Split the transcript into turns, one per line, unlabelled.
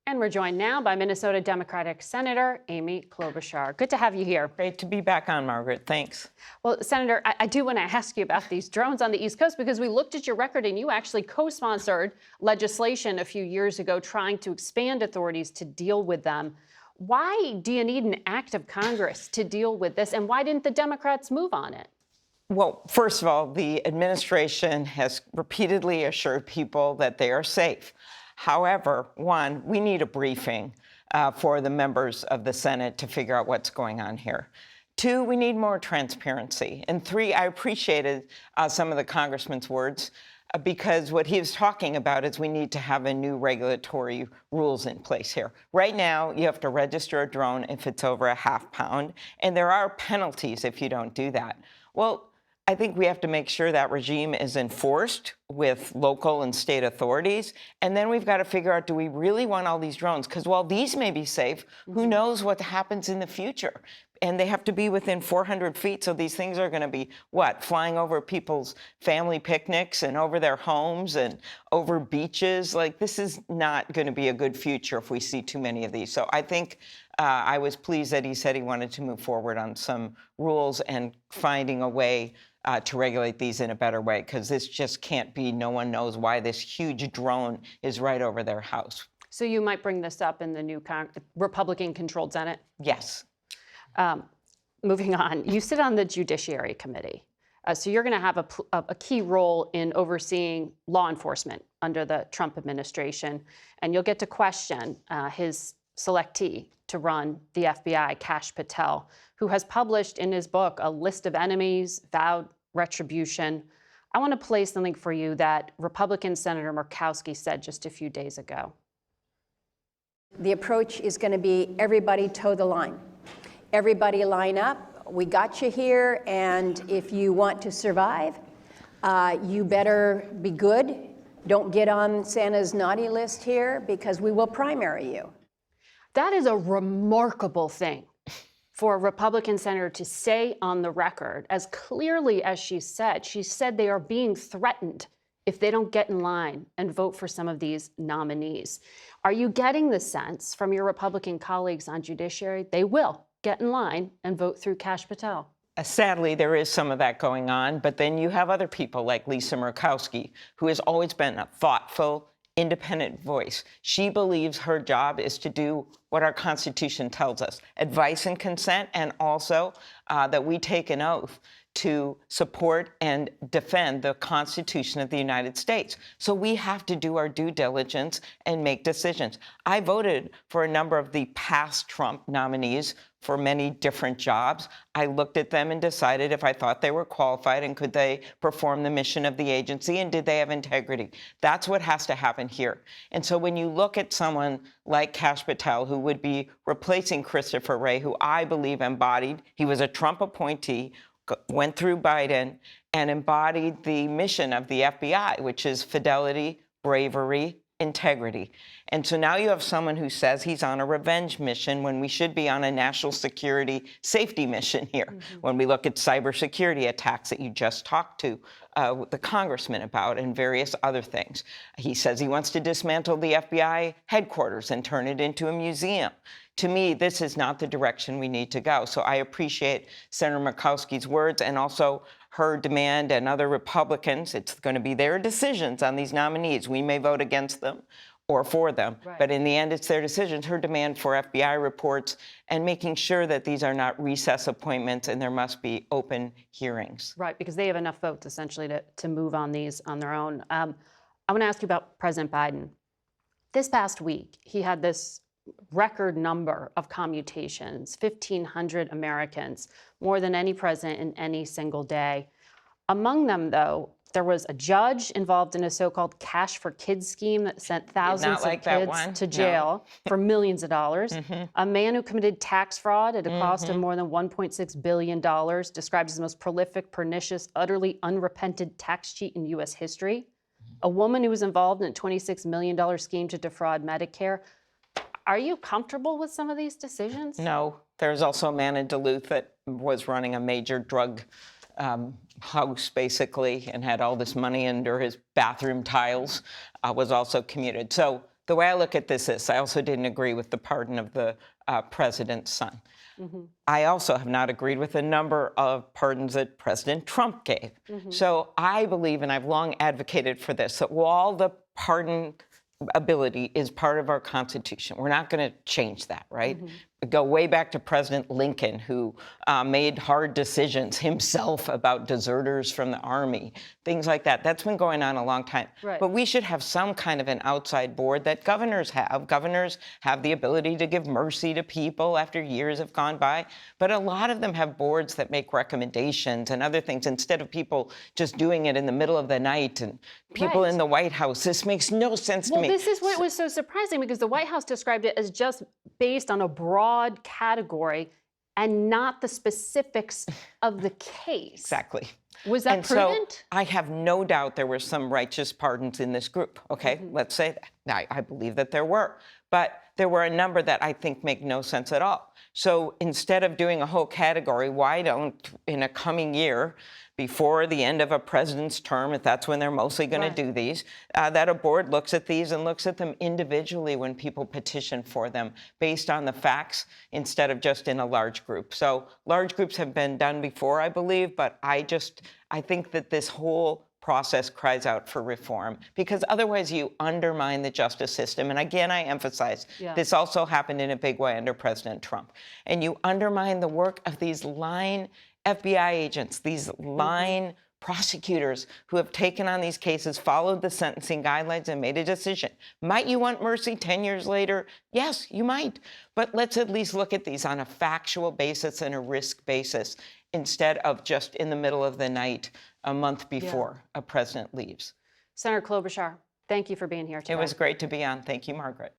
And we're joined now by Minnesota Democratic Senator Amy Klobuchar. Good to have you here.
Great to be back on, Margaret. Thanks.
Well, Senator, I do want to ask you about these drones on the East Coast because we looked at your record and you actually co-sponsored legislation a few years ago trying to expand authorities to deal with them. Why do you need an act of Congress to deal with this, and why didn't the Democrats move on it?
Well, first of all, the administration has repeatedly assured people that they are safe. However, one, we need a briefing for the members of the Senate to figure out what's going on here. Two, we need more transparency. And three, I appreciated some of the congressman's words because what he was talking about is we need to have a new regulatory rules in place here. Right now, you have to register a drone if it's over a ½ pound, and there are penalties if you don't do that. Well, I think we have to make sure that regime is enforced with local and state authorities. And then we've got to figure out, do we really want all these drones? Because while these may be safe, who knows what happens in the future? And they have to be within 400 feet. So these things are going to be, what, flying over people's family picnics and over their homes and over beaches. Like, this is not going to be a good future if we see too many of these. So I think I was pleased that he said he wanted to move forward on some rules and finding a way to regulate these in a better way, because this just can't be. No one knows why this huge drone is right over their house.
So you might bring this up in the new Republican-controlled Senate?
Yes.
Moving on, you sit on the Judiciary Committee. So you're going to have a key role in overseeing law enforcement under the Trump administration, and you'll get to question his selectee to run the FBI, Kash Patel, who has published in his book a list of enemies, vowed retribution. I want to play something for you that Republican Senator Murkowski said just a few days ago.
The approach is going to be everybody toe the line. Everybody line up. We got you here, and if you want to survive, you better be good. Don't get on Santa's naughty list here, because we will primary you.
That is a remarkable thing for a Republican senator to say on the record, as clearly as she said. She said they are being threatened if they don't get in line and vote for some of these nominees. Are you getting the sense from your Republican colleagues on judiciary they will get in line and vote through Kash Patel?
Sadly, there is some of that going on, but then you have other people like Lisa Murkowski, who has always been a thoughtful, independent voice. She believes her job is to do what our Constitution tells us, advice and consent, and also that we take an oath to support and defend the Constitution of the United States. So we have to do our due diligence and make decisions. I voted for a number of the past Trump nominees for many different jobs. I looked at them and decided if I thought they were qualified and could they perform the mission of the agency and did they have integrity. That's what has to happen here. And so when you look at someone like Kash Patel, who would be replacing Christopher Wray, who I believe embodied, he was a Trump appointee, went through Biden and embodied the mission of the FBI, which is fidelity, bravery, integrity. And so now you have someone who says he's on a revenge mission when we should be on a national security safety mission here. When we look at cybersecurity attacks that you just talked to the congressman about and various other things. He says he wants to dismantle the FBI headquarters and turn it into a museum. To me, this is not the direction we need to go. So I appreciate Senator Murkowski's words and also her demand, and other Republicans. It's going to be their decisions on these nominees. We may vote against them or for them, but in the end, it's their decisions. Her demand for FBI reports and making sure that these are not recess appointments and there must be open hearings.
Right, because they have enough votes essentially to move on these on their own. I want to ask you about President Biden. This past week, he had this record number of commutations, 1,500 Americans, more than any president in any single day. Among them, though, there was a judge involved in a so-called Cash for Kids scheme that sent thousands of kids to jail for millions of dollars. A man who committed tax fraud at a cost of more than $1.6 billion, described as the most prolific, pernicious, utterly unrepented tax cheat in U.S. history. A woman who was involved in a $26 million scheme to defraud Medicare. Are you comfortable with some of these decisions?
No. There's also a man in Duluth that was running a major drug house, basically, and had all this money under his bathroom tiles, was also commuted. So the way I look at this is, I also didn't agree with the pardon of the president's son. I also have not agreed with a number of pardons that President Trump gave. So I believe, and I've long advocated for this, that while the pardon ability is part of our Constitution, we're not going to change that, right? Go way back to President Lincoln, who made hard decisions himself about deserters from the Army, things like that. That's been going on a long time.
Right.
But we should have some kind of an outside board that governors have. Governors have the ability to give mercy to people after years have gone by. But a lot of them have boards that make recommendations and other things instead of people just doing it in the middle of the night and people
Right.
in the White House. This makes no sense to
Well,
me.
this is what was so surprising, because the White House described it as just based on a broad category and not the specifics of the case.
Exactly.
Was that
And
prudent?
so I have no doubt there were some righteous pardons in this group. Okay, let's say that. Now, I believe that there were. But there were a number that I think make no sense at all. So instead of doing a whole category, why don't, in a coming year, before the end of a president's term, if that's when they're mostly going to do these, that a board looks at these and looks at them individually when people petition for them based on the facts instead of just in a large group. So large groups have been done before, I believe, but I think that this whole process cries out for reform, because otherwise you undermine the justice system. And again, I emphasize, this also happened in a big way under President Trump. And you undermine the work of these line FBI agents, these line prosecutors who have taken on these cases, followed the sentencing guidelines, and made a decision. Might you want mercy 10 years later? Yes, you might. But let's at least look at these on a factual basis and a risk basis instead of just in the middle of the night, a month before a president leaves.
Senator Klobuchar, thank you for being here today.
It was great to be on. Thank you, Margaret.